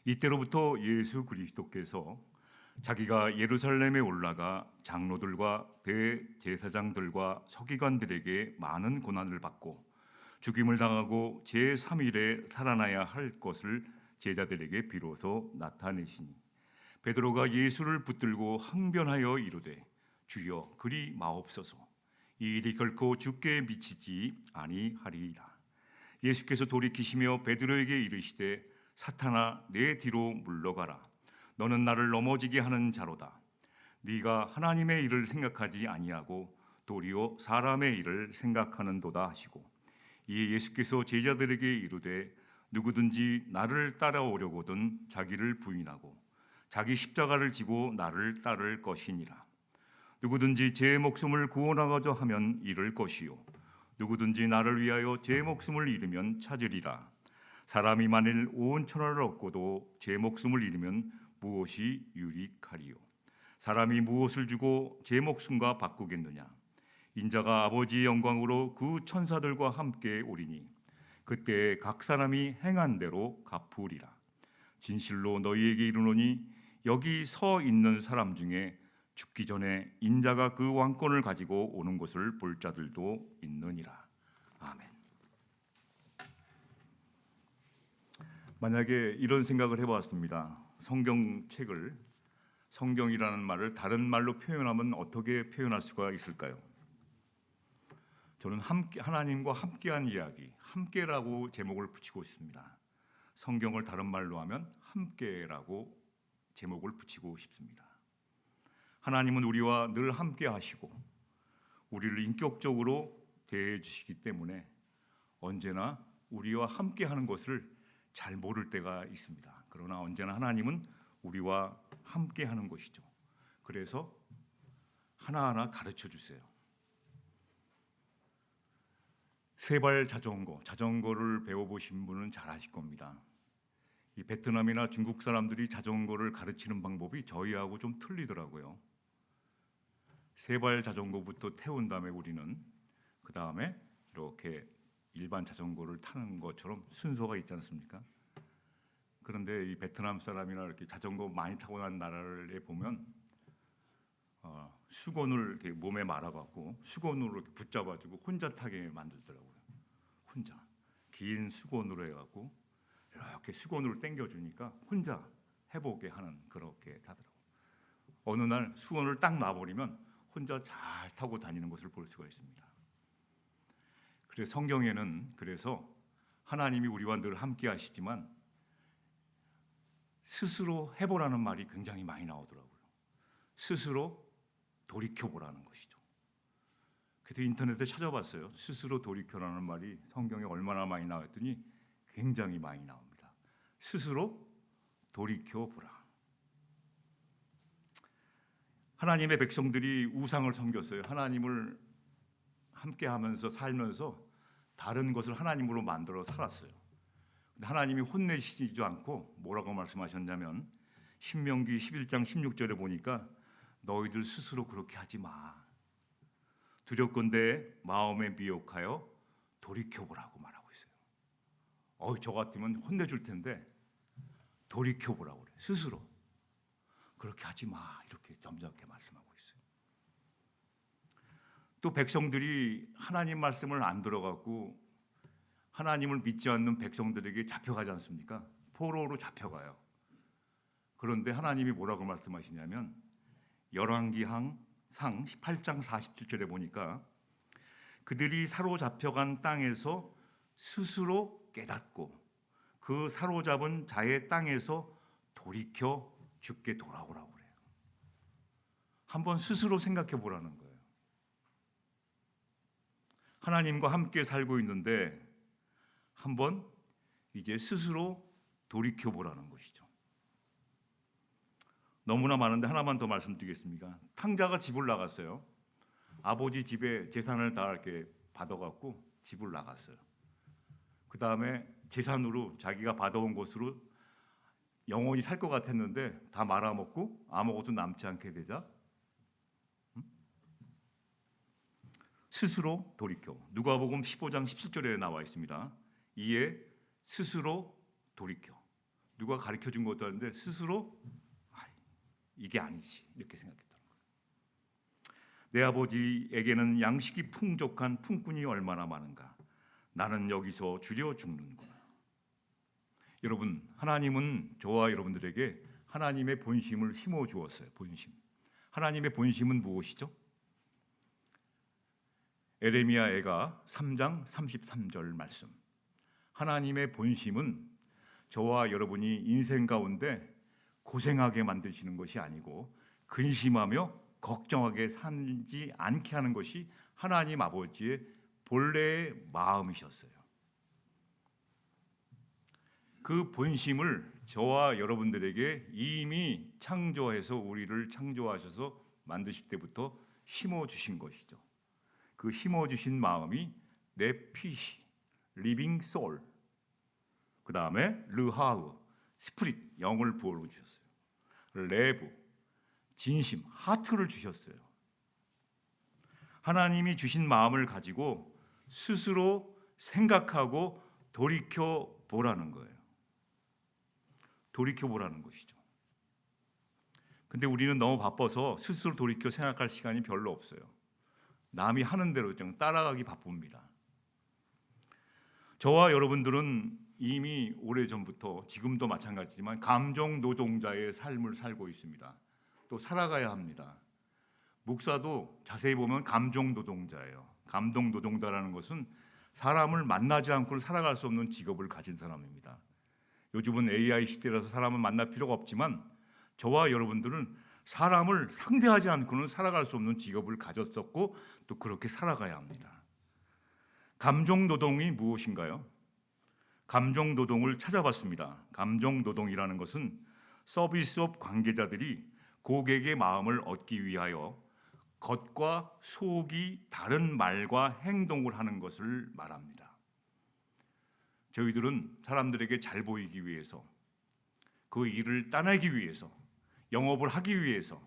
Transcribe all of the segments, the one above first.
이때로부터 예수 그리스도께서 자기가 예루살렘에 올라가 장로들과 대제사장들과 서기관들에게 많은 고난을 받고 죽임을 당하고 제3일에 살아나야 할 것을 제자들에게 비로소 나타내시니 베드로가 예수를 붙들고 항변하여 이르되 주여 그리 마옵소서 이 일이 결코 주께 미치지 아니하리이다. 예수께서 돌이키시며 베드로에게 이르시되 사탄아 내 뒤로 물러가라 너는 나를 넘어지게 하는 자로다. 네가 하나님의 일을 생각하지 아니하고 도리어 사람의 일을 생각하는도다 하시고 이에 예수께서 제자들에게 이르되 누구든지 나를 따라오려거든 자기를 부인하고 자기 십자가를 지고 나를 따를 것이니라. 누구든지 제 목숨을 구원하고자 하면 잃을 것이요 누구든지 나를 위하여 제 목숨을 잃으면 찾으리라. 사람이 만일 온 천하를 얻고도 제 목숨을 잃으면 무엇이 유익하리요? 사람이 무엇을 주고 제 목숨과 바꾸겠느냐? 인자가 아버지의 영광으로 그 천사들과 함께 오리니 그때 각 사람이 행한 대로 갚으리라. 진실로 너희에게 이르노니 여기 서 있는 사람 중에 죽기 전에 인자가 그 왕권을 가지고 오는 것을 볼 자들도 있느니라. 아멘. 만약에 이런 생각을 해보았습니다. 성경이라는 말을 다른 말로 표현하면 어떻게 표현할 수가 있을까요? 저는 하나님과 함께한 이야기, 함께라고 제목을 붙이고 있습니다. 성경을 다른 말로 하면 함께라고 제목을 붙이고 싶습니다. 하나님은 우리와 늘 함께 하시고 우리를 인격적으로 대해 주시기 때문에 언제나 우리와 함께 하는 것을 잘 모를 때가 있습니다. 그러나 언제나 하나님은 우리와 함께 하는 것이죠. 그래서 하나하나 가르쳐 주세요. 세발 자전거를 배워보신 분은 잘 아실 겁니다. 이 베트남이나 중국 사람들이 자전거를 가르치는 방법이 저희하고 좀 틀리더라고요. 세발 자전거부터 태운 다음에 우리는 그 다음에 이렇게 일반 자전거를 타는 것처럼 순서가 있지 않습니까? 그런데 이 베트남 사람이나 이렇게 자전거 많이 타고 난 나라를 보면 수건을 이렇게 몸에 말아갖고 수건으로 이렇게 붙잡아주고 혼자 타게 만들더라고요. 혼자 긴 수건으로 해갖고 이렇게 수건으로 당겨주니까 혼자 해보게 하는 그렇게 타더라고요. 어느 날 수건을 딱 놔버리면 혼자 잘 타고 다니는 것을 볼 수가 있습니다. 그래서 성경에는 하나님이 우리와 늘 함께 하시지만 스스로 해보라는 말이 굉장히 많이 나오더라고요. 스스로 돌이켜보라는 것이죠. 그래서 인터넷에 찾아봤어요. 스스로 돌이켜라는 말이 성경에 얼마나 많이 나왔더니 굉장히 많이 나옵니다. 스스로 돌이켜보라. 하나님의 백성들이 우상을 섬겼어요. 하나님을 함께하면서 살면서 다른 것을 하나님으로 만들어 살았어요. 근데 하나님이 혼내시지도 않고 뭐라고 말씀하셨냐면 신명기 11장 16절에 보니까 너희들 스스로 그렇게 하지 마. 두렵건대 마음에 미혹하여 돌이켜보라고 말하고 있어요. 저 같으면 혼내줄 텐데 돌이켜보라고 그래. 스스로 그렇게 하지 마. 이렇게 점잖게 말씀하고 있어요. 또 백성들이 하나님 말씀을 안 들어갖고 하나님을 믿지 않는 백성들에게 잡혀가지 않습니까? 포로로 잡혀가요. 그런데 하나님이 뭐라고 말씀하시냐면 열왕기상 18장 47절에 보니까 그들이 사로잡혀간 땅에서 스스로 깨닫고 그 사로잡은 자의 땅에서 돌이켜 주께 돌아오라고 그래요. 한번 스스로 생각해 보라는 거예요. 하나님과 함께 살고 있는데 한번 이제 스스로 돌이켜 보라는 것이죠. 너무나 많은데 하나만 더 말씀드리겠습니다. 탕자가 집을 나갔어요. 아버지 집에 재산을 다 이렇게 받아갖고 집을 나갔어요. 그 다음에 재산으로 자기가 받아온 것으로 영원히 살 것 같았는데 다 말아먹고 아무것도 남지 않게 되자 스스로 돌이켜. 누가복음 15장 17절에 나와 있습니다. 이에 스스로 돌이켜. 누가 가르쳐 준 것도 아닌데 스스로 이게 아니지 이렇게 생각했던 거예요. 내 아버지에게는 양식이 풍족한 품꾼이 얼마나 많은가. 나는 여기서 줄여 죽는구나. 여러분, 하나님은 저와 여러분들에게 하나님의 본심을 심어 주었어요. 본심. 하나님의 본심은 무엇이죠? 에레미야 애가 3장 33절 말씀. 하나님의 본심은 저와 여러분이 인생 가운데 고생하게 만드시는 것이 아니고 근심하며 걱정하게 살지 않게 하는 것이 하나님 아버지의 본래의 마음이셨어요. 그 본심을 저와 여러분들에게 이미 창조해서 우리를 창조하셔서 만드실 때부터 심어 주신 것이죠. 그 심어 주신 마음이 네피시, 리빙 소울, 그 다음에 르하우, 스프릿, 영을 부어 주셨어요. 레브, 진심, 하트를 주셨어요. 하나님이 주신 마음을 가지고 스스로 생각하고 돌이켜 보라는 거예요. 돌이켜 보라는 것이죠. 근데 우리는 너무 바빠서 스스로 돌이켜 생각할 시간이 별로 없어요. 남이 하는 대로 그냥 따라가기 바쁩니다. 저와 여러분들은 이미 오래전부터 지금도 마찬가지지만 감정 노동자의 삶을 살고 있습니다. 또 살아가야 합니다. 목사도 자세히 보면 감정 노동자예요. 감동 노동자라는 것은 사람을 만나지 않고는 살아갈 수 없는 직업을 가진 사람입니다. 요즘은 AI 시대라서 사람을 만날 필요가 없지만 저와 여러분들은 사람을 상대하지 않고는 살아갈 수 없는 직업을 가졌었고 또 그렇게 살아가야 합니다. 감정 노동이 무엇인가요? 감정 노동을 찾아봤습니다. 감정 노동이라는 것은 서비스업 관계자들이 고객의 마음을 얻기 위하여 겉과 속이 다른 말과 행동을 하는 것을 말합니다. 저희들은 사람들에게 잘 보이기 위해서, 그 일을 따내기 위해서, 영업을 하기 위해서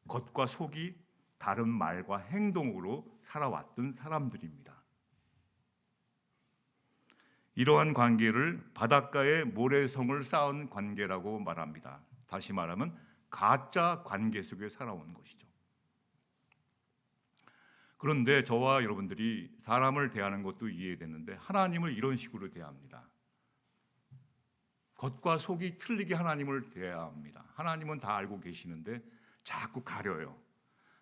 겉과 속이 다른 말과 행동으로 살아왔던 사람들입니다. 이러한 관계를 바닷가에 모래성을 쌓은 관계라고 말합니다. 다시 말하면 가짜 관계 속에 살아온 것이죠. 그런데 저와 여러분들이 사람을 대하는 것도 이해되는데 하나님을 이런 식으로 대합니다. 겉과 속이 틀리게 하나님을 대합니다. 하나님은 다 알고 계시는데 자꾸 가려요.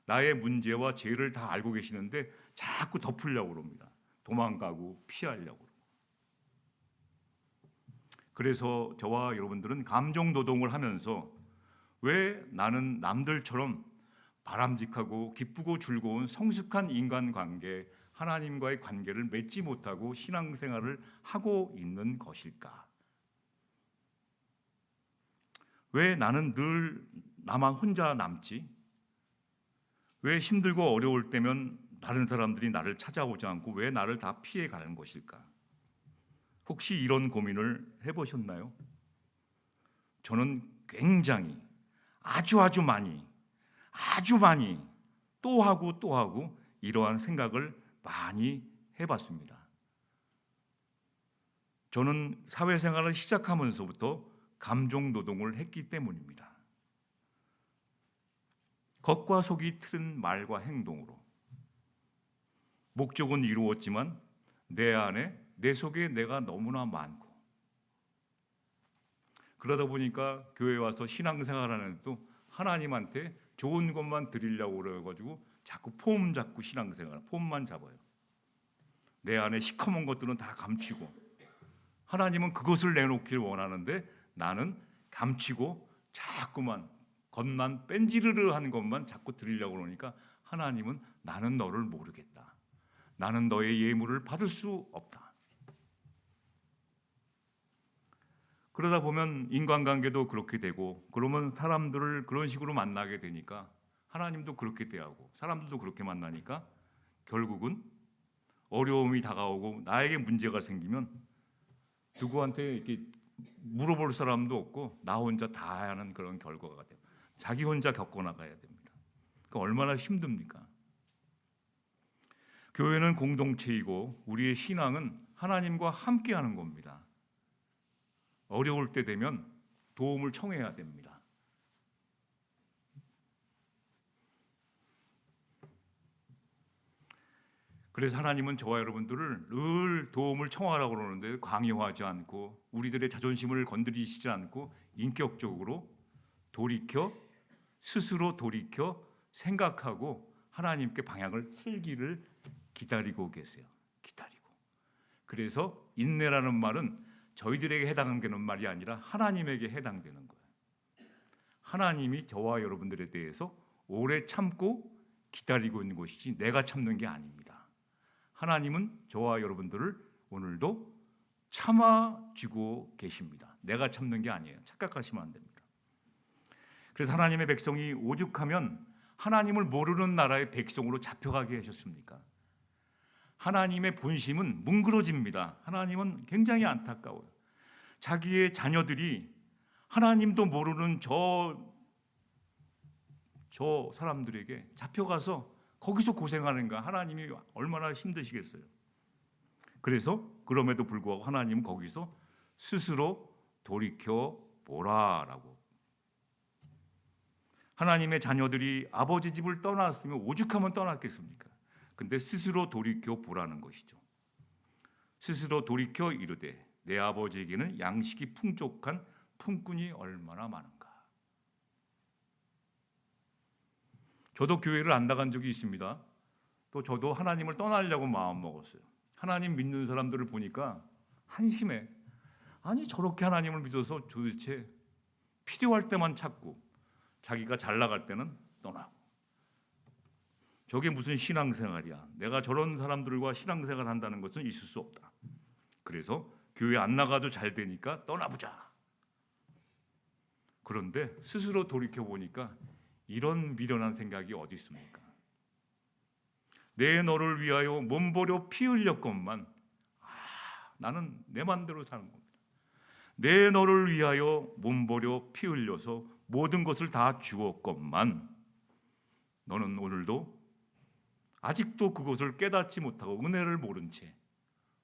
나의 문제와 죄를 다 알고 계시는데 자꾸 덮으려고 합니다. 도망가고 피하려고. 그래서 저와 여러분들은 감정 노동을 하면서 왜 나는 남들처럼 바람직하고 기쁘고 즐거운 성숙한 인간관계, 하나님과의 관계를 맺지 못하고 신앙생활을 하고 있는 것일까? 왜 나는 늘 나만 혼자 남지? 왜 힘들고 어려울 때면 다른 사람들이 나를 찾아오지 않고 왜 나를 다 피해 가는 것일까? 혹시 이런 고민을 해보셨나요? 저는 굉장히 아주 많이 또 하고 이러한 생각을 많이 해봤습니다. 저는 사회생활을 시작하면서부터 감정 노동을 했기 때문입니다. 겉과 속이 틀은 말과 행동으로 목적은 이루었지만 내 안에 내 속에 내가 너무나 많고 그러다 보니까 교회 와서 신앙생활하는 또 하나님한테 좋은 것만 드리려고 그래가지고 자꾸 폼 잡고 신앙생활 폼만 잡아요. 내 안에 시커먼 것들은 다 감추고 하나님은 그것을 내놓길 원하는데 나는 감추고 자꾸만 겉만 뺀지르르한 것만 자꾸 드리려고 그러니까 하나님은 나는 너를 모르겠다. 나는 너의 예물을 받을 수 없다. 그러다 보면 인간관계도 그렇게 되고 그러면 사람들을 그런 식으로 만나게 되니까 하나님도 그렇게 대하고 사람들도 그렇게 만나니까 결국은 어려움이 다가오고 나에게 문제가 생기면 누구한테 이렇게 물어볼 사람도 없고 나 혼자 다 하는 그런 결과가 돼요. 자기 혼자 겪어나가야 됩니다. 그러니까 얼마나 힘듭니까? 교회는 공동체이고 우리의 신앙은 하나님과 함께하는 겁니다. 어려울 때 되면 도움을 청해야 됩니다. 그래서 하나님은 저와 여러분들을 늘 도움을 청하라고 그러는데 강요하지 않고 우리들의 자존심을 건드리시지 않고 인격적으로 돌이켜 스스로 돌이켜 생각하고 하나님께 방향을 틀기를 기다리고 계세요. 기다리고. 그래서 인내라는 말은 저희들에게 해당되는 말이 아니라 하나님에게 해당되는 거예요. 하나님이 저와 여러분들에 대해서 오래 참고 기다리고 있는 것이지 내가 참는 게 아닙니다. 하나님은 저와 여러분들을 오늘도 참아주고 계십니다. 내가 참는 게 아니에요. 착각하시면 안 됩니다. 그래서 하나님의 백성이 오죽하면 하나님을 모르는 나라의 백성으로 잡혀가게 하셨습니까? 하나님의 본심은 뭉그러집니다. 하나님은 굉장히 안타까워요. 자기의 자녀들이 하나님도 모르는 저 사람들에게 잡혀가서 거기서 고생하는가 하나님이 얼마나 힘드시겠어요. 그래서 그럼에도 불구하고 하나님은 거기서 스스로 돌이켜 보라라고. 하나님의 자녀들이 아버지 집을 떠났으면 오죽하면 떠났겠습니까? 근데 스스로 돌이켜 보라는 것이죠. 스스로 돌이켜 이르되 내 아버지에게는 양식이 풍족한 품꾼이 얼마나 많은가. 저도 교회를 안 나간 적이 있습니다. 또 저도 하나님을 떠나려고 마음 먹었어요. 하나님 믿는 사람들을 보니까 한심해. 아니 저렇게 하나님을 믿어서 도대체 필요할 때만 찾고 자기가 잘 나갈 때는 떠나고. 저게 무슨 신앙생활이야. 내가 저런 사람들과 신앙생활 한다는 것은 있을 수 없다. 그래서 교회 안 나가도 잘 되니까 떠나보자. 그런데 스스로 돌이켜보니까 이런 미련한 생각이 어디 있습니까? 내 너를 위하여 몸버려 피 흘렸건만 나는 내 맘대로 사는 겁니다. 내 너를 위하여 몸버려 피 흘려서 모든 것을 다 주었건만 너는 오늘도 아직도 그것을 깨닫지 못하고 은혜를 모른 채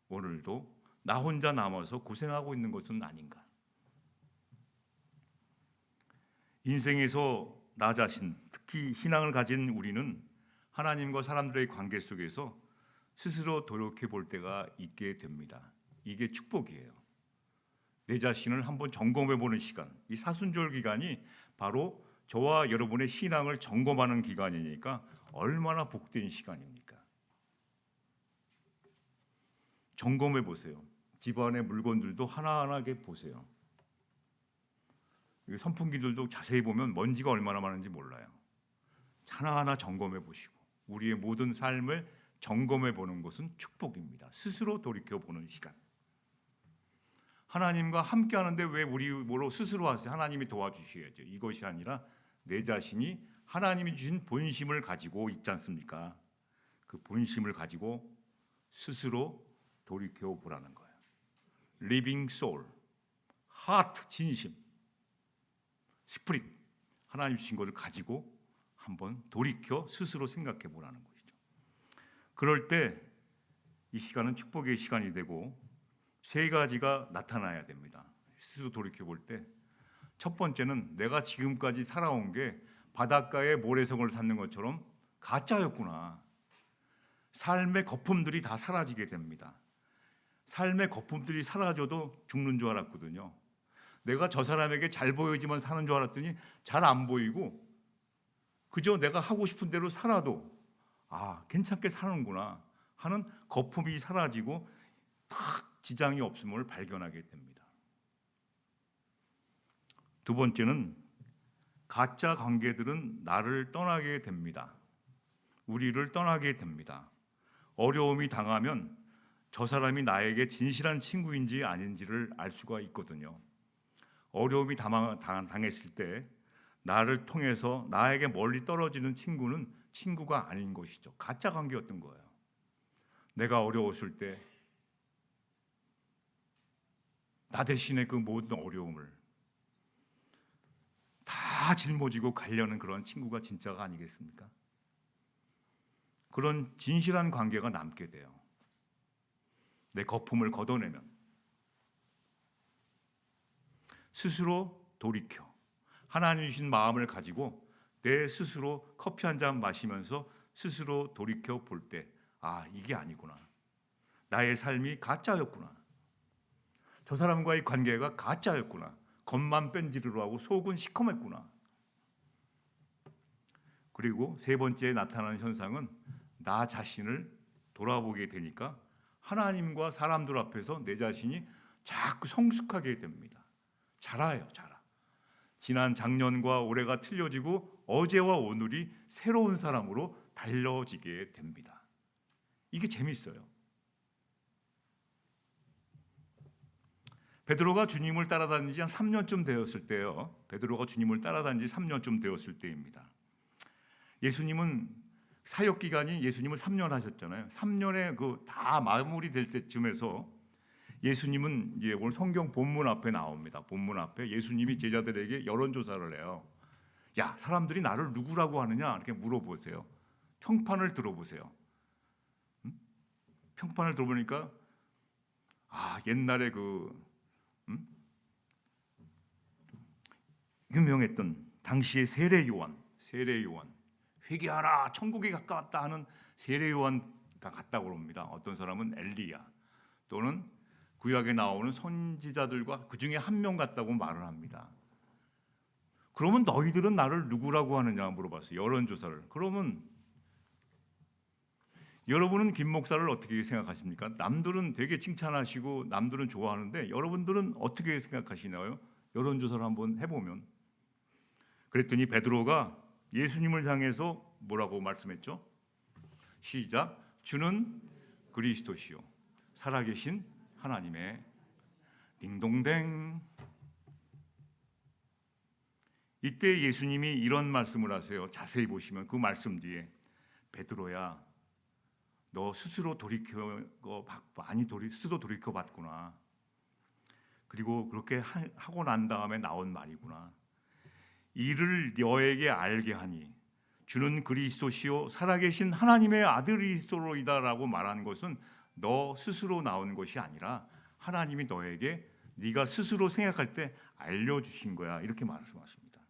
오늘도 나 혼자 남아서 고생하고 있는 것은 아닌가. 인생에서 나 자신, 특히 신앙을 가진 우리는 하나님과 사람들의 관계 속에서 스스로 돌이켜 볼 때가 있게 됩니다. 이게 축복이에요. 내 자신을 한번 점검해 보는 시간. 이 사순절 기간이 바로 저와 여러분의 신앙을 점검하는 기간이니까 얼마나 복된 시간입니까? 점검해 보세요. 집안의 물건들도 하나하나게 보세요. 선풍기들도 자세히 보면 먼지가 얼마나 많은지 몰라요. 하나하나 점검해 보시고 우리의 모든 삶을 점검해 보는 것은 축복입니다. 스스로 돌이켜 보는 시간. 하나님과 함께 하는데 왜 우리 뭐로 스스로 하세요? 하나님이 도와주셔야죠. 이것이 아니라 내 자신이 하나님이 주신 본심을 가지고 있지 않습니까? 그 본심을 가지고 스스로 돌이켜 보라는 거예요. Living soul, heart, 진심, 스피릿, 하나님 주신 것을 가지고 한번 돌이켜 스스로 생각해 보라는 것이죠. 그럴 때 이 시간은 축복의 시간이 되고 세 가지가 나타나야 됩니다. 스스로 돌이켜 볼 때 첫 번째는 내가 지금까지 살아온 게 바닷가에 모래성을 쌓는 것처럼 가짜였구나. 삶의 거품들이 다 사라지게 됩니다. 삶의 거품들이 사라져도 죽는 줄 알았거든요. 내가 저 사람에게 잘 보이지만 사는 줄 알았더니 잘 안 보이고 그저 내가 하고 싶은 대로 살아도 괜찮게 사는구나 하는 거품이 사라지고 딱 지장이 없음을 발견하게 됩니다. 두 번째는 가짜 관계들은 나를 떠나게 됩니다. 우리를 떠나게 됩니다. 어려움이 당하면 저 사람이 나에게 진실한 친구인지 아닌지를 알 수가 있거든요. 어려움이 당했을 때 나를 통해서 나에게 멀리 떨어지는 친구는 친구가 아닌 것이죠. 가짜 관계였던 거예요. 내가 어려웠을 때 나 대신에 그 모든 어려움을 다 짊어지고 가려는 그런 친구가 진짜가 아니겠습니까? 그런 진실한 관계가 남게 돼요. 내 거품을 걷어내면. 스스로 돌이켜 하나님 주신 마음을 가지고 내 스스로 커피 한 잔 마시면서 스스로 돌이켜 볼 때, 아, 이게 아니구나. 나의 삶이 가짜였구나. 저 사람과의 관계가 가짜였구나. 겉만 뺀지르르 하고 속은 시커맸구나. 그리고 세 번째 나타나는 현상은 나 자신을 돌아보게 되니까 하나님과 사람들 앞에서 내 자신이 자꾸 성숙하게 됩니다. 자라요, 자라. 지난 작년과 올해가 틀려지고 어제와 오늘이 새로운 사람으로 달라지게 됩니다. 이게 재밌어요. 베드로가 주님을 따라다닌 지 한 3년쯤 되었을 때요. 베드로가 주님을 따라다닌 지 3년쯤 되었을 때입니다. 예수님은 사역 기간이 예수님은 3년 하셨잖아요. 3년에 그 다 마무리될 때쯤에서 예수님은 이제 오늘 성경 본문 앞에 나옵니다. 본문 앞에 예수님이 제자들에게 여론조사를 해요. 야, 사람들이 나를 누구라고 하느냐? 이렇게 물어보세요. 평판을 들어보세요. 평판을 들어보니까 옛날에 유명했던 당시의 세례 요한 회개하라 천국이 가까웠다 하는 세례 요한가 같다고 합니다. 어떤 사람은 엘리야 또는 구약에 나오는 선지자들과 그 중에 한 명 같다고 말을 합니다. 그러면 너희들은 나를 누구라고 하느냐 물어봤어요. 여론조사를. 그러면 여러분은 김 목사를 어떻게 생각하십니까? 남들은 되게 칭찬하시고 남들은 좋아하는데 여러분들은 어떻게 생각하시나요? 여론조사를 한번 해보면. 그랬더니 베드로가 예수님을 향해서 뭐라고 말씀했죠? 시작. 주는 그리스도시요 살아계신 하나님의 딩동댕. 이때 예수님이 이런 말씀을 하세요. 자세히 보시면 그 말씀 뒤에 베드로야 너 스스로 스스로 돌이켜 봤구나. 그리고 그렇게 하고 난 다음에 나온 말이구나. 이를 너에게 알게 하니 주는 그리스도시요 살아계신 하나님의 아들이시로이다라고 말한 것은 너 스스로 나온 것이 아니라 하나님이 너에게 네가 스스로 생각할 때 알려주신 거야. 이렇게 말씀하십니다.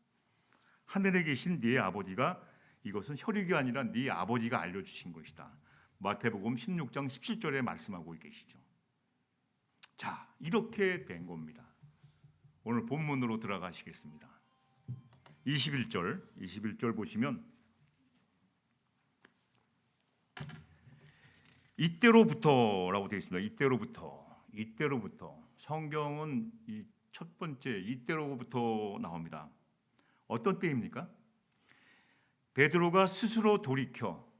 하늘에 계신 네 아버지가 이것은 혈육이 아니라 네 아버지가 알려주신 것이다. 마태복음 16장 17절에 말씀하고 계시죠. 자, 이렇게 된 겁니다. 오늘 본문으로 들어가시겠습니다. 21절 보시면 이때로부터라고 되어 있습니다. 이때로부터 성경은 이 첫 번째 이때로부터 나옵니다. 어떤 때입니까? 베드로가 스스로 돌이켜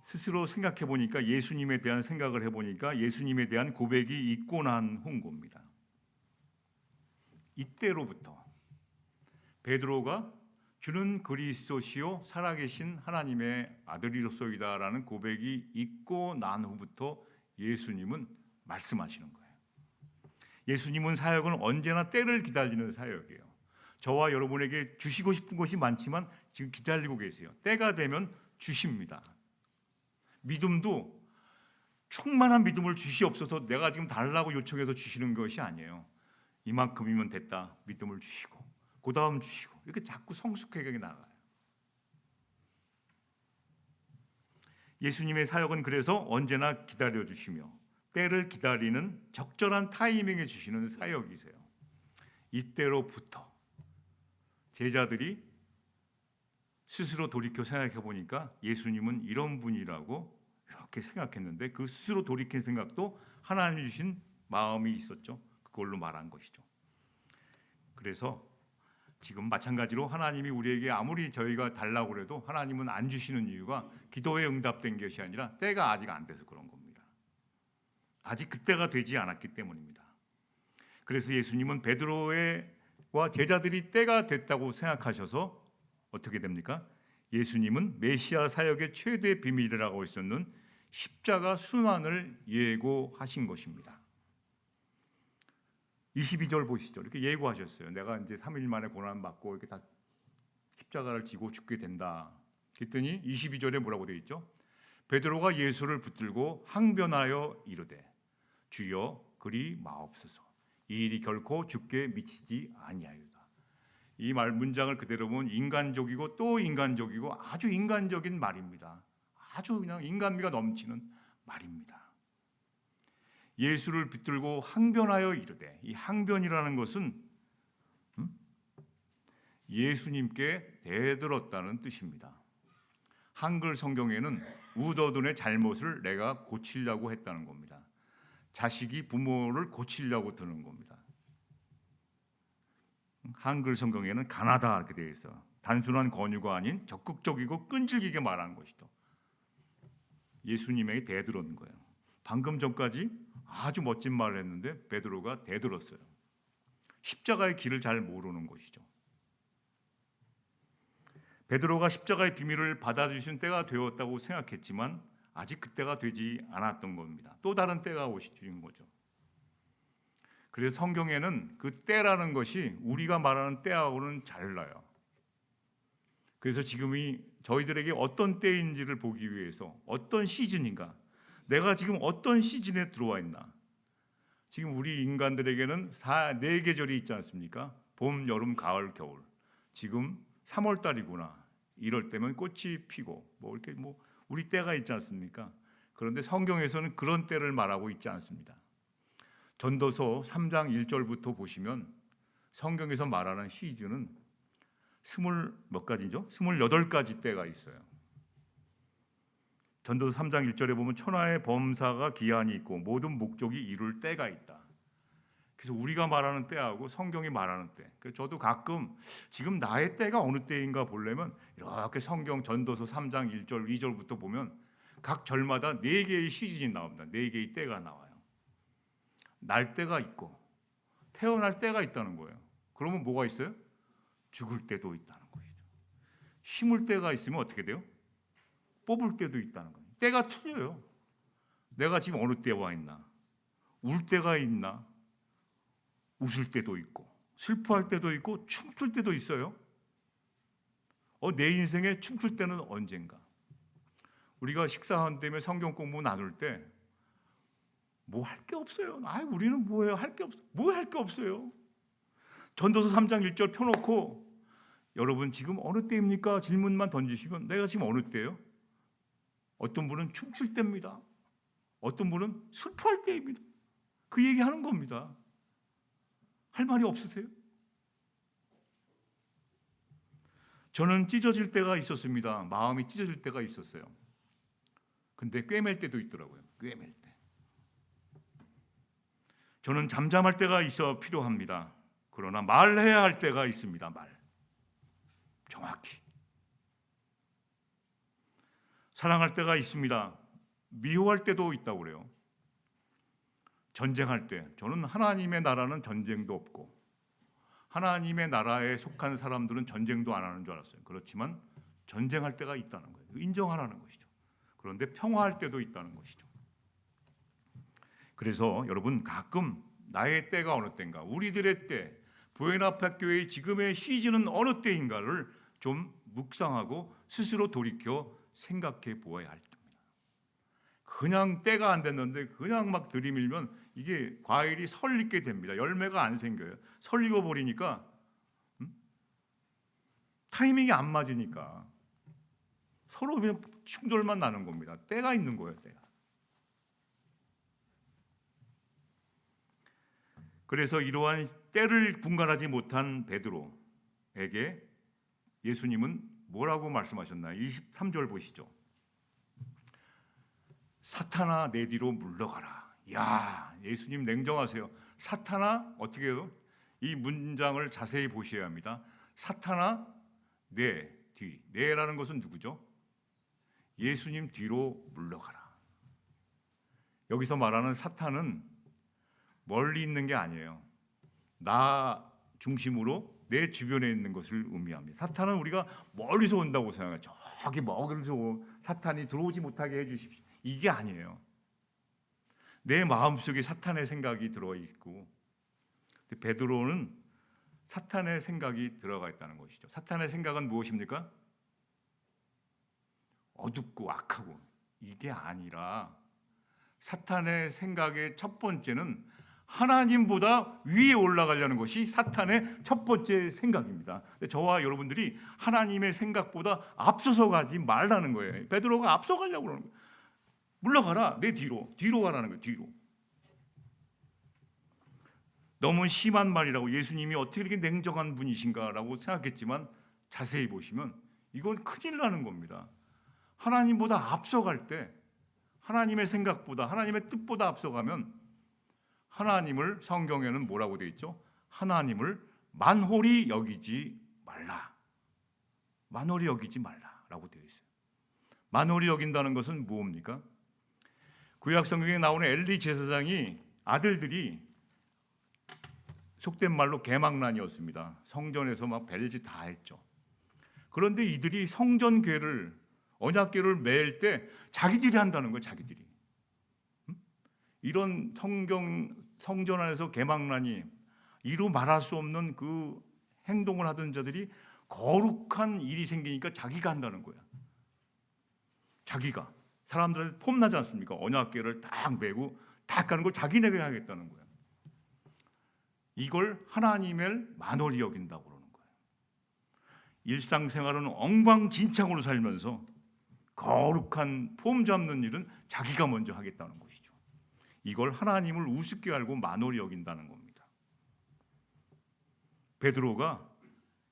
스스로 생각해 보니까 예수님에 대한 생각을 해 보니까 예수님에 대한 고백이 있고 난 후인 겁니다. 이때로부터 베드로가 주는 그리스도시요 살아계신 하나님의 아들이로소이다라는 고백이 있고 난 후부터 예수님은 말씀하시는 거예요. 예수님은 사역은 언제나 때를 기다리는 사역이에요. 저와 여러분에게 주시고 싶은 것이 많지만 지금 기다리고 계세요. 때가 되면 주십니다. 믿음도 충만한 믿음을 주시옵소서 내가 지금 달라고 요청해서 주시는 것이 아니에요. 이만큼이면 됐다. 믿음을 주시고 그 다음 주시고 이렇게 자꾸 성숙하게 나가요. 예수님의 사역은 그래서 언제나 기다려주시며 때를 기다리는 적절한 타이밍에 주시는 사역이세요. 이때로부터 제자들이 스스로 돌이켜 생각해 보니까 예수님은 이런 분이라고 이렇게 생각했는데 그 스스로 돌이킨 생각도 하나님이 주신 마음이 있었죠. 그걸로 말한 것이죠. 그래서 지금 마찬가지로 하나님이 우리에게 아무리 저희가 달라고 해도 하나님은 안 주시는 이유가 기도에 응답된 것이 아니라 때가 아직 안 돼서 그런 겁니다. 아직 그때가 되지 않았기 때문입니다. 그래서 예수님은 베드로와 제자들이 때가 됐다고 생각하셔서 어떻게 됩니까? 예수님은 메시아 사역의 최대 비밀이라고 있었는 십자가 순환을 예고하신 것입니다. 22절 보시죠. 이렇게 예고하셨어요. 내가 이제 3일 만에 고난 받고 이렇게 다 십자가를 지고 죽게 된다. 그랬더니 22절에 뭐라고 되어 있죠? 베드로가 예수를 붙들고 항변하여 이르되 주여 그리 마옵소서. 이 일이 결코 주께 미치지 아니하리로다. 이 말 문장을 그대로 보면 인간적이고 또 인간적이고 아주 인간적인 말입니다. 아주 그냥 인간미가 넘치는 말입니다. 예수를 붙들고 항변하여 이르되, 이 항변이라는 것은 예수님께 대들었다는 뜻입니다. 한글 성경에는 우더든의 잘못을 내가 고치려고 했다는 겁니다. 자식이 부모를 고치려고 드는 겁니다. 한글 성경에는 가나다 이렇게 되어 있어. 단순한 권유가 아닌 적극적이고 끈질기게 말하는 것이죠. 예수님에게 대들었는 거예요. 방금 전까지 아주 멋진 말을 했는데 베드로가 대들었어요. 십자가의 길을 잘 모르는 것이죠. 베드로가 십자가의 비밀을 받아주신 때가 되었다고 생각했지만 아직 그때가 되지 않았던 겁니다. 또 다른 때가 오시는 거죠. 그래서 성경에는 그 때라는 것이 우리가 말하는 때하고는 달라요. 그래서 지금이 저희들에게 어떤 때인지를 보기 위해서 어떤 시즌인가, 내가 지금 어떤 시즌에 들어와 있나. 지금 우리 인간들에게는 4계절이 있지 않습니까? 봄, 여름, 가을, 겨울. 지금 3월 달이구나. 이럴 때면 꽃이 피고 이렇게 우리 때가 있지 않습니까? 그런데 성경에서는 그런 때를 말하고 있지 않습니다. 전도서 3장 1절부터 보시면 성경에서 말하는 시즌은 28가지 때가 있어요. 전도서 3장 1절에 보면 천하의 범사가 기한이 있고 모든 목적이 이룰 때가 있다. 그래서 우리가 말하는 때하고 성경이 말하는 때. 그래서 저도 가끔 지금 나의 때가 어느 때인가 보려면 이렇게 성경 전도서 3장 1절, 2절부터 보면 각 절마다 4개의 시즌이 나옵니다. 4개의 때가 나와요. 날 때가 있고 태어날 때가 있다는 거예요. 그러면 뭐가 있어요? 죽을 때도 있다는 것이죠. 심을 때가 있으면 어떻게 돼요? 뽑을 때도 있다는 거예요. 때가 틀려요. 내가 지금 어느 때에 와 있나? 울 때가 있나? 웃을 때도 있고 슬퍼할 때도 있고 춤출 때도 있어요. 내 인생에 춤출 때는 언젠가? 우리가 식사한 다음에 성경 공부 나눌 때 뭐 할 게 없어요. 우리는 뭐예요? 할 게 없어. 뭐 할 게 없어요. 전도서 3장 1절 펴놓고 여러분 지금 어느 때입니까? 질문만 던지시면 내가 지금 어느 때예요? 어떤 분은 춤출 때입니다. 어떤 분은 슬퍼할 때입니다. 그 얘기하는 겁니다. 할 말이 없으세요? 저는 찢어질 때가 있었습니다. 마음이 찢어질 때가 있었어요. 근데 꿰맬 때도 있더라고요. 꿰맬 때. 저는 잠잠할 때가 있어 필요합니다. 그러나 말해야 할 때가 있습니다. 말. 정확히. 사랑할 때가 있습니다. 미워할 때도 있다고 그래요. 전쟁할 때, 저는 하나님의 나라는 전쟁도 없고 하나님의 나라에 속한 사람들은 전쟁도 안 하는 줄 알았어요. 그렇지만 전쟁할 때가 있다는 거예요. 인정하라는 것이죠. 그런데 평화할 때도 있다는 것이죠. 그래서 여러분 가끔 나의 때가 어느 때인가, 우리들의 때, 부에나파교회의 지금의 시즌은 어느 때인가를 좀 묵상하고 스스로 돌이켜 생각해 보아야 할 때입니다. 그냥 때가 안 됐는데 그냥 막 들이밀면 이게 과일이 설리게 됩니다. 열매가 안 생겨요. 설리고 버리니까 타이밍이 안 맞으니까 서로 그냥 충돌만 나는 겁니다. 때가 있는 거예요. 때가. 그래서 이러한 때를 분간하지 못한 베드로에게 예수님은 뭐라고 말씀하셨나요? 23절 보시죠. 사탄아 내 뒤로 물러가라. 야, 예수님 냉정하세요. 사탄아 어떻게 해요? 이 문장을 자세히 보셔야 합니다. 사탄아 내 뒤. 내라는 것은 누구죠? 예수님 뒤로 물러가라. 여기서 말하는 사탄은 멀리 있는 게 아니에요. 나 중심으로 내 주변에 있는 것을 의미합니다. 사탄은 우리가 멀리서 온다고 생각해요. 저기 멀리서 사탄이 들어오지 못하게 해주십시오. 이게 아니에요. 내 마음속에 사탄의 생각이 들어가 있고, 베드로는 사탄의 생각이 들어가 있다는 것이죠. 사탄의 생각은 무엇입니까? 어둡고 악하고. 이게 아니라 사탄의 생각의 첫 번째는 하나님보다 위에 올라가려는 것이 사탄의 첫 번째 생각입니다. 저와 여러분들이 하나님의 생각보다 앞서서 가지 말라는 거예요. 베드로가 앞서가려고 그러는 거예요. 물러가라, 내 뒤로 가라는 거예요. 뒤로. 너무 심한 말이라고, 예수님이 어떻게 이렇게 냉정한 분이신가라고 생각했지만 자세히 보시면 이건 큰일 나는 겁니다. 하나님보다 앞서갈 때, 하나님의 생각보다, 하나님의 뜻보다 앞서가면 하나님을, 성경에는 뭐라고 되어 있죠? 하나님을 만홀히 여기지 말라. 만홀히 여기지 말라라고 되어 있어요. 만홀히 여긴다는 것은 뭡니까? 구약 성경에 나오는 엘리 제사장이 아들들이 속된 말로 개망란이었습니다. 성전에서 막 별짓 다 했죠. 그런데 이들이 성전궤를, 언약궤를 매일 때 자기들이 한다는 거예요. 자기들이. 이런 성전 안에서 개망란이 이루 말할 수 없는 그 행동을 하던 자들이 거룩한 일이 생기니까 자기가 한다는 거야. 자기가. 사람들한테 폼나지 않습니까? 언약궤를 딱 메고 딱 가는 걸 자기네가 하겠다는 거야. 이걸 하나님을 만홀히 여긴다고 그러는 거예요. 일상생활은 엉망진창으로 살면서 거룩한 폼 잡는 일은 자기가 먼저 하겠다는 것이죠. 이걸 하나님을 우습게 알고 만홀히 여긴다는 겁니다. 베드로가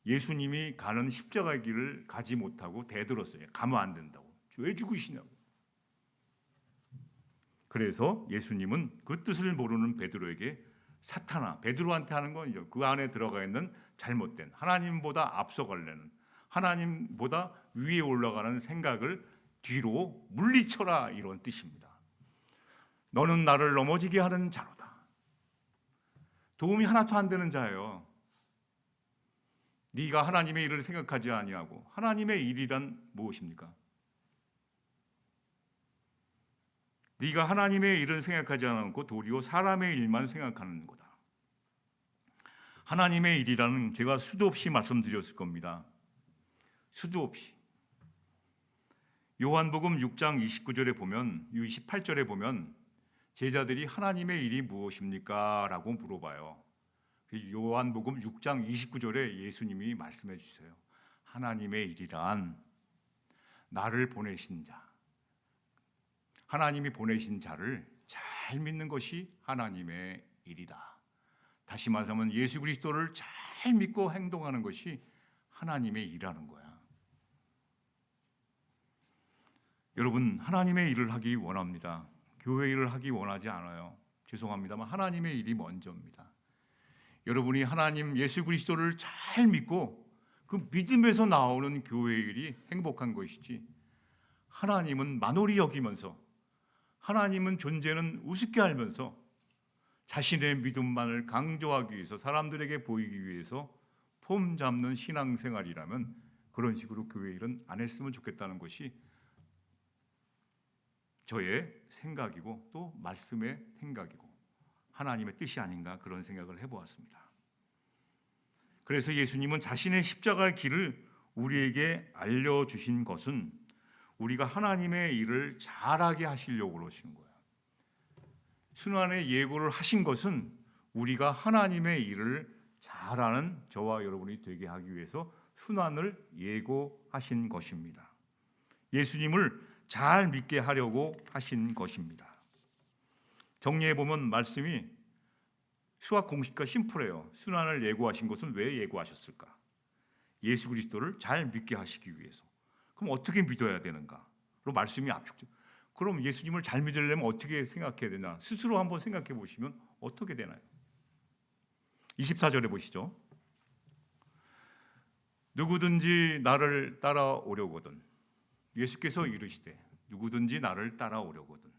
예수님이 가는 십자가의 길을 가지 못하고 대들었어요. 가면 안 된다고. 왜 죽으시냐고. 그래서 예수님은 그 뜻을 모르는 베드로에게 사탄아, 베드로한테 하는 건 그 안에 들어가 있는 잘못된, 하나님보다 앞서가려는, 하나님보다 위에 올라가는 생각을 뒤로 물리쳐라, 이런 뜻입니다. 너는 나를 넘어지게 하는 자로다. 도움이 하나도 안 되는 자예요. 네가 하나님의 일을 생각하지 아니하고, 하나님의 일이란 무엇입니까? 네가 하나님의 일을 생각하지 않고 도리어 사람의 일만 생각하는 거다. 하나님의 일이라는, 제가 수도 없이 말씀드렸을 겁니다. 수도 없이. 요한복음 6장 29절에 보면, 28절에 보면 제자들이 하나님의 일이 무엇입니까? 라고 물어봐요. 요한복음 6장 29절에 예수님이 말씀해 주세요. 하나님의 일이란 나를 보내신 자, 하나님이 보내신 자를 잘 믿는 것이 하나님의 일이다. 다시 말하면 예수 그리스도를 잘 믿고 행동하는 것이 하나님의 일이라는 거야. 여러분, 하나님의 일을 하기 원합니다. 교회 일을 하기 원하지 않아요. 죄송합니다만 하나님의 일이 먼저입니다. 여러분이 하나님 예수 그리스도를 잘 믿고 그 믿음에서 나오는 교회 일이 행복한 것이지, 하나님은 만홀히 여기면서, 하나님은 존재는 우습게 알면서 자신의 믿음만을 강조하기 위해서, 사람들에게 보이기 위해서 폼 잡는 신앙생활이라면 그런 식으로 교회 일은 안 했으면 좋겠다는 것이 저의 생각이고 또 말씀의 생각이고 하나님의 뜻이 아닌가, 그런 생각을 해보았습니다. 그래서 예수님은 자신의 십자가의 길을 우리에게 알려주신 것은 우리가 하나님의 일을 잘하게 하시려고 그러시는 거예요. 순환의 예고를 하신 것은 우리가 하나님의 일을 잘하는 저와 여러분이 되게 하기 위해서 순환을 예고하신 것입니다. 예수님을 잘 믿게 하려고 하신 것입니다. 정리해 보면 말씀이 수학 공식과 심플해요. 순환을 예고하신 것은 왜 예고하셨을까? 예수 그리스도를 잘 믿게 하시기 위해서. 그럼 어떻게 믿어야 되는가? 그럼 말씀이 압축적. 그럼 예수님을 잘 믿으려면 어떻게 생각해야 되나? 스스로 한번 생각해 보시면 어떻게 되나요? 24절에 보시죠. 누구든지 나를 따라오려거든. 예수께서 이르시되 누구든지 나를 따라오려거든.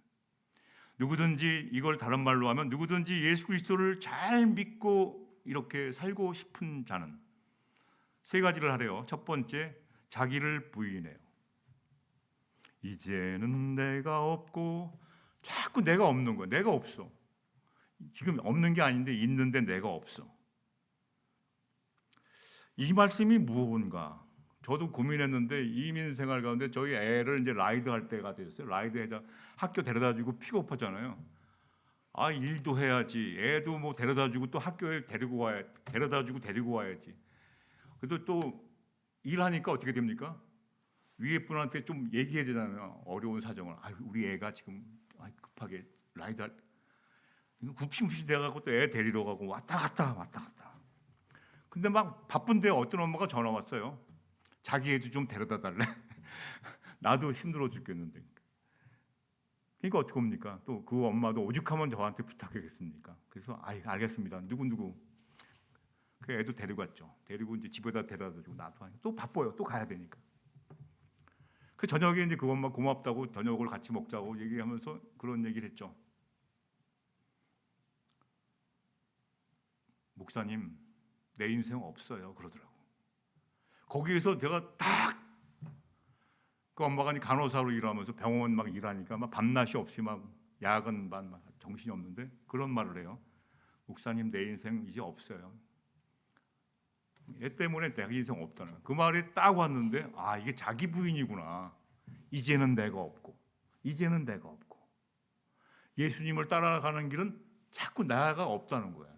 누구든지, 이걸 다른 말로 하면 누구든지 예수 그리스도를 잘 믿고 이렇게 살고 싶은 자는 세 가지를 하래요. 첫 번째, 자기를 부인해요. 이제는 내가 없고, 자꾸 내가 없는 거야. 내가 없어. 지금 없는 게 아닌데 있는데 내가 없어. 이 말씀이 무언가? 저도 고민했는데 이민 생활 가운데 저희 애를 이제 라이드 할 때가 됐어요. 라이드 해자 학교 데려다주고 픽업하잖아요. 아, 일도 해야지. 애도 뭐 데려다주고 또 학교에 데려다주고 데리고 와야지. 그래도 또 일하니까 어떻게 됩니까? 위에 분한테 좀 얘기해야 되잖아요. 어려운 사정을. 아, 우리 애가 지금 급하게 라이더 굽신굽신 돼가고 또 애 데리러 가고 왔다 갔다. 근데 막 바쁜데 어떤 엄마가 전화 왔어요. 자기 애도 좀 데려다 달래. 나도 힘들어 죽겠는데. 그러니까 어떻게 합니까? 또 그 엄마도 오죽하면 저한테 부탁하겠습니까? 그래서 알겠습니다. 누구 그 애도 데리고 갔죠. 데리고 이제 집에다 데려다 주고 나도 또 바빠요. 또 가야 되니까. 그 저녁에 이제 그 엄마 고맙다고 저녁을 같이 먹자고 얘기하면서 그런 얘기를 했죠. 목사님, 내 인생 없어요. 그러더라고. 거기에서 제가 딱 그 엄마가 간호사로 일하면서 병원 막 일하니까 막 밤낮이 없이 막 야근만 막 정신이 없는데 그런 말을 해요. 목사님, 내 인생 이제 없어요. 얘 때문에 내 인생 없다는 그 말이 딱 왔는데 이게 자기 부인이구나. 이제는 내가 없고 예수님을 따라가는 길은 자꾸 나가 없다는 거야.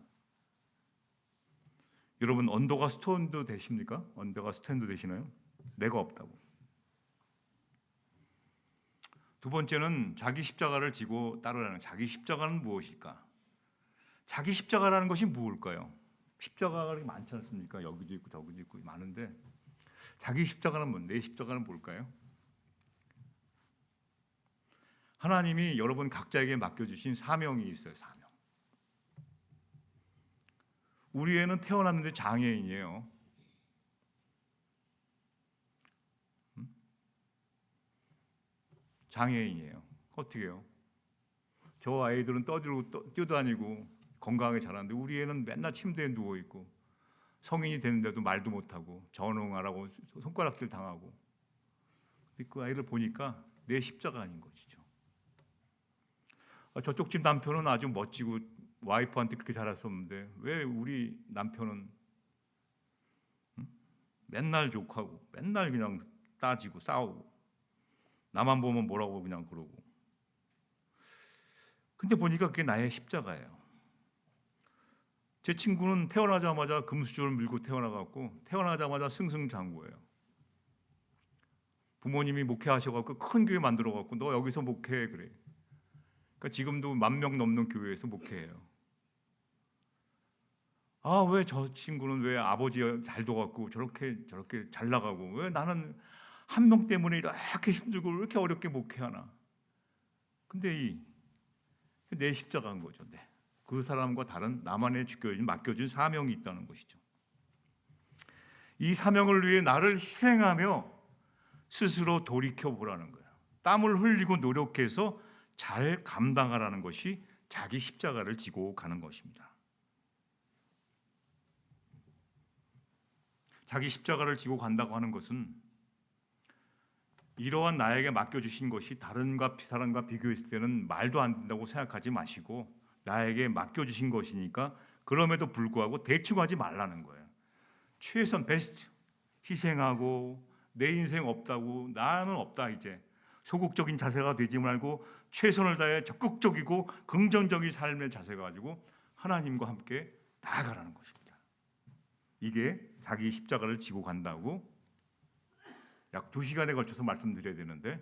여러분 언더가 스탠드 되십니까? 언더가 스탠드 되시나요? 내가 없다고. 두 번째는 자기 십자가를 지고 따르라는. 자기 십자가는 무엇일까? 자기 십자가라는 것이 무엇일까요? 십자가가 많지 않습니까? 여기도 있고 저기도 있고 많은데 자기 십자가는 뭐, 내 십자가는 뭘까요? 하나님이 여러분 각자에게 맡겨주신 사명이 있어요. 사명. 우리 애는 태어났는데 장애인이에요. 장애인이에요. 어떻게 해요? 저 아이들은 떠들고 뛰어다니고 건강하게 자라는데 우리 애는 맨날 침대에 누워있고 성인이 됐는데도 말도 못하고 전응하라고 손가락질 당하고. 그 아이를 보니까 내 십자가 아닌 것이죠. 저쪽 집 남편은 아주 멋지고 와이프한테 그렇게 잘했었는데 왜 우리 남편은 맨날 욕하고 맨날 그냥 따지고 싸우고 나만 보면 뭐라고 그냥 그러고. 근데 보니까 그게 나의 십자가예요. 제 친구는 태어나자마자 금수저를 밀고 태어나갖고 태어나자마자 승승장구예요. 부모님이 목회하셔갖고 큰 교회 만들어갖고 너 여기서 목회해 그래. 그러니까 지금도 10,000명 넘는 교회에서 목회해요. 왜 저 친구는 왜 아버지 잘 둬갖고 저렇게 잘 나가고 왜 나는 한 명 때문에 이렇게 힘들고 왜 이렇게 어렵게 목회하나? 근데 내 십자가인 거죠. 그 사람과 다른 나만의 맡겨진 사명이 있다는 것이죠. 이 사명을 위해 나를 희생하며 스스로 돌이켜보라는 거예요. 땀을 흘리고 노력해서 잘 감당하라는 것이 자기 십자가를 지고 가는 것입니다. 자기 십자가를 지고 간다고 하는 것은 이러한 나에게 맡겨주신 것이 다른 사람과 비교했을 때는 말도 안 된다고 생각하지 마시고 나에게 맡겨주신 것이니까 그럼에도 불구하고 대충 하지 말라는 거예요. 최선 베스트 희생하고 내 인생 없다고 나는 없다 이제 소극적인 자세가 되지 말고 최선을 다해 적극적이고 긍정적인 삶의 자세 가지고 하나님과 함께 나아가라는 것입니다. 이게 자기 십자가를 지고 간다고 약 2시간에 걸쳐서 말씀드려야 되는데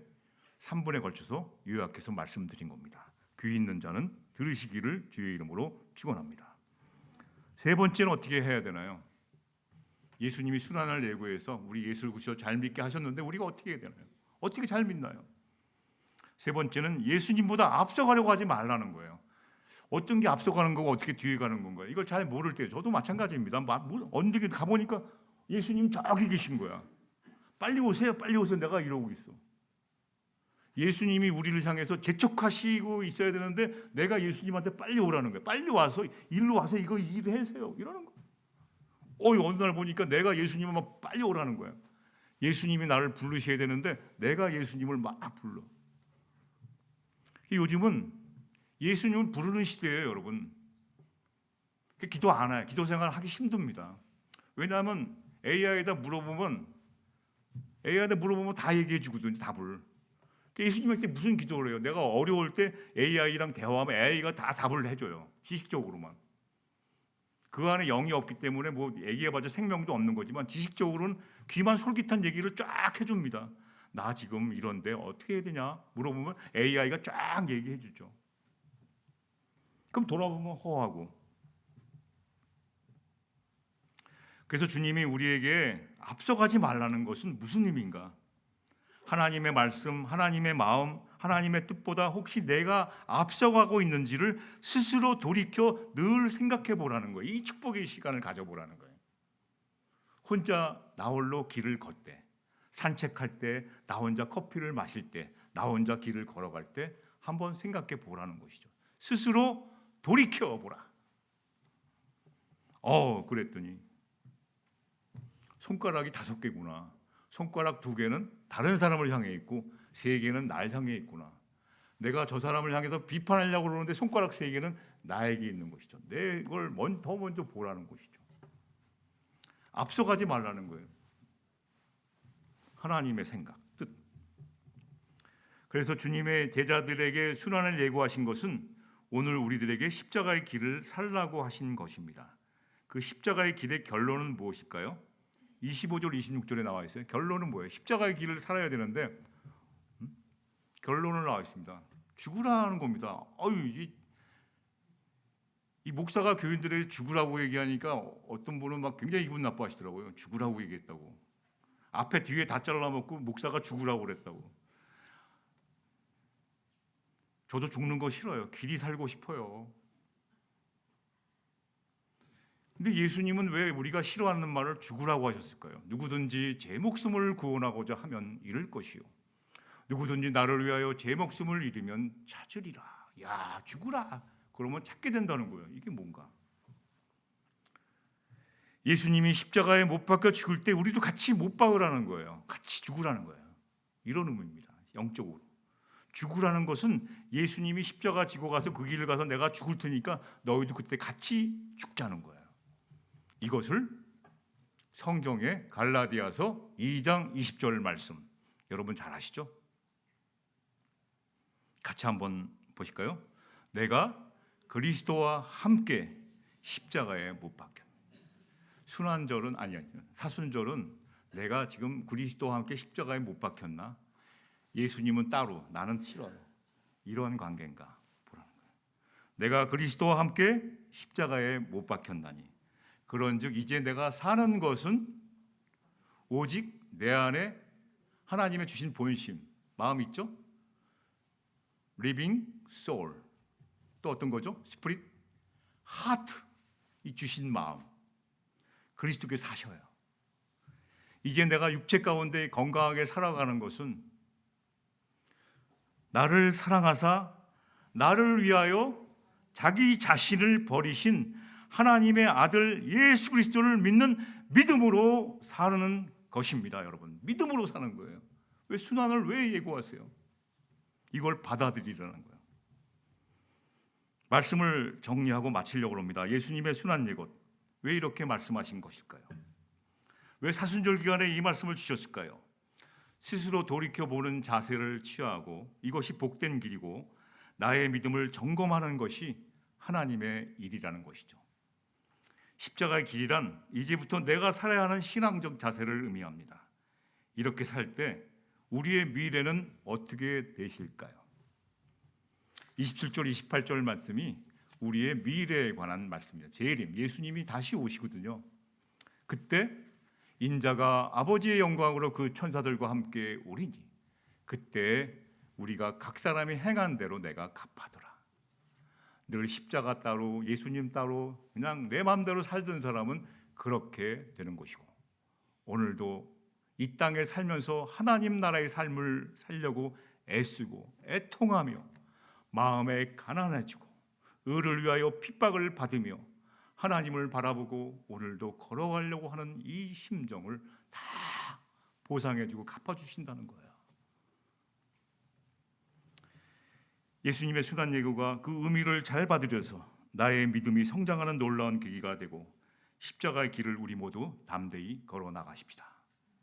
3분에 걸쳐서 요약해서 말씀드린 겁니다. 귀 있는 자는 들으시기를 주의 이름으로 축원합니다. 세 번째는 어떻게 해야 되나요? 예수님이 순환을 예고해서 우리 예수를 구시어 잘 믿게 하셨는데 우리가 어떻게 해야 되나요? 어떻게 잘 믿나요? 세 번째는 예수님보다 앞서가려고 하지 말라는 거예요. 어떤 게 앞서가는 거고 어떻게 뒤에 가는 건가요? 이걸 잘 모를 때 저도 마찬가지입니다. 언제 가보니까 예수님 저기 계신 거야. 빨리 오세요. 내가 이러고 있어. 예수님이 우리를 향해서 재촉하시고 있어야 되는데 내가 예수님한테 빨리 오라는 거예요. 빨리 와서 일로 와서 이거 일하세요. 이러는 거예요. 어느 날 보니까 내가 예수님을 빨리 오라는 거예요. 예수님이 나를 부르셔야 되는데 내가 예수님을 막 불러. 요즘은 예수님을 부르는 시대예요, 여러분. 기도 안 해요. 기도 생활 하기 힘듭니다. 왜냐하면 AI에다 물어보면 다 얘기해 주거든요, 답을. 예수님한테 무슨 기도를 해요? 내가 어려울 때 AI랑 대화하면 AI가 다 답을 해줘요. 지식적으로만. 그 안에 영이 없기 때문에 뭐 얘기해봐도 생명도 없는 거지만 지식적으로는 귀만 솔깃한 얘기를 쫙 해줍니다. 나 지금 이런데 어떻게 해야 되냐 물어보면 AI가 쫙 얘기해 주죠. 그럼 돌아보면 허하고. 그래서 주님이 우리에게 앞서가지 말라는 것은 무슨 의미인가? 하나님의 말씀, 하나님의 마음, 하나님의 뜻보다 혹시 내가 앞서가고 있는지를 스스로 돌이켜 늘 생각해 보라는 거예요. 이 축복의 시간을 가져보라는 거예요. 혼자 나 홀로 길을 걷되, 산책할 때, 나 혼자 커피를 마실 때, 나 혼자 길을 걸어갈 때 한번 생각해 보라는 것이죠. 스스로 돌이켜 보라. 그랬더니 손가락이 5개구나. 손가락 2개는 다른 사람을 향해 있고 3개는 날 향해 있구나. 내가 저 사람을 향해서 비판하려고 그러는데 손가락 3개는 나에게 있는 것이죠. 내 걸 더 먼저 보라는 것이죠. 앞서가지 말라는 거예요. 하나님의 생각, 뜻. 그래서 주님의 제자들에게 순환을 예고하신 것은 오늘 우리들에게 십자가의 길을 살라고 하신 것입니다. 그 십자가의 길의 결론은 무엇일까요? 25절, 26절에 나와 있어요. 결론은 뭐예요? 십자가의 길을 살아야 되는데 결론은 나와 있습니다. 죽으라는 겁니다. 이 목사가 교인들에게 죽으라고 얘기하니까 어떤 분은 막 굉장히 기분 나빠하시더라고요. 죽으라고 얘기했다고. 앞에 뒤에 다 잘라먹고 목사가 죽으라고 그랬다고. 저도 죽는 거 싫어요. 길이 살고 싶어요. 근데 예수님은 왜 우리가 싫어하는 말을 죽으라고 하셨을까요? 누구든지 제 목숨을 구원하고자 하면 잃을 것이요. 누구든지 나를 위하여 제 목숨을 잃으면 찾으리라. 야, 죽으라. 그러면 찾게 된다는 거예요. 이게 뭔가? 예수님이 십자가에 못 박혀 죽을 때 우리도 같이 못 박으라는 거예요. 같이 죽으라는 거예요. 이런 의미입니다. 영적으로. 죽으라는 것은 예수님이 십자가 지고 가서 그 길을 가서 내가 죽을 테니까 너희도 그때 같이 죽자는 거예요. 이것을 성경의 갈라디아서 2장 20절 말씀 여러분 잘 아시죠? 같이 한번 보실까요? 내가 그리스도와 함께 십자가에 못 박혔다. 순환절은 사순절은 내가 지금 그리스도와 함께 십자가에 못 박혔나? 예수님은 따로 나는 싫어요. 이런 관계인가 보라는 거예요. 내가 그리스도와 함께 십자가에 못 박혔나니 그런즉 이제 내가 사는 것은 오직 내 안에 하나님의 주신 본심, 마음 있죠? Living soul. 또 어떤 거죠? Spirit, heart. 이 주신 마음. 그리스도께 사셔요. 이제 내가 육체 가운데 건강하게 살아가는 것은 나를 사랑하사 나를 위하여 자기 자신을 버리신 하나님의 아들 예수 그리스도를 믿는 믿음으로 사는 것입니다. 여러분, 믿음으로 사는 거예요. 왜 순환을 왜 예고하세요? 이걸 받아들이라는 거예요. 말씀을 정리하고 마치려고 합니다. 예수님의 순환 예고 왜 이렇게 말씀하신 것일까요? 왜 사순절 기간에 이 말씀을 주셨을까요? 스스로 돌이켜보는 자세를 취하고 이것이 복된 길이고 나의 믿음을 점검하는 것이 하나님의 일이라는 것이죠. 십자가의 길이란 이제부터 내가 살아야 하는 신앙적 자세를 의미합니다. 이렇게 살 때 우리의 미래는 어떻게 되실까요? 27절, 28절 말씀이 우리의 미래에 관한 말씀입니다. 재림, 예수님이 다시 오시거든요. 그때 인자가 아버지의 영광으로 그 천사들과 함께 오리니 그때 우리가 각 사람이 행한 대로 내가 갚아두라. 늘 십자가 따로 예수님 따로 그냥 내 마음대로 살던 사람은 그렇게 되는 것이고 오늘도 이 땅에 살면서 하나님 나라의 삶을 살려고 애쓰고 애통하며 마음에 가난해지고 의를 위하여 핍박을 받으며 하나님을 바라보고 오늘도 걸어가려고 하는 이 심정을 다 보상해주고 갚아주신다는 거예요. 예수님의 순환 예고가 그 의미를 잘 받으려서 나의 믿음이 성장하는 놀라운 계기가 되고 십자가의 길을 우리 모두 담대히 걸어 나가십시다.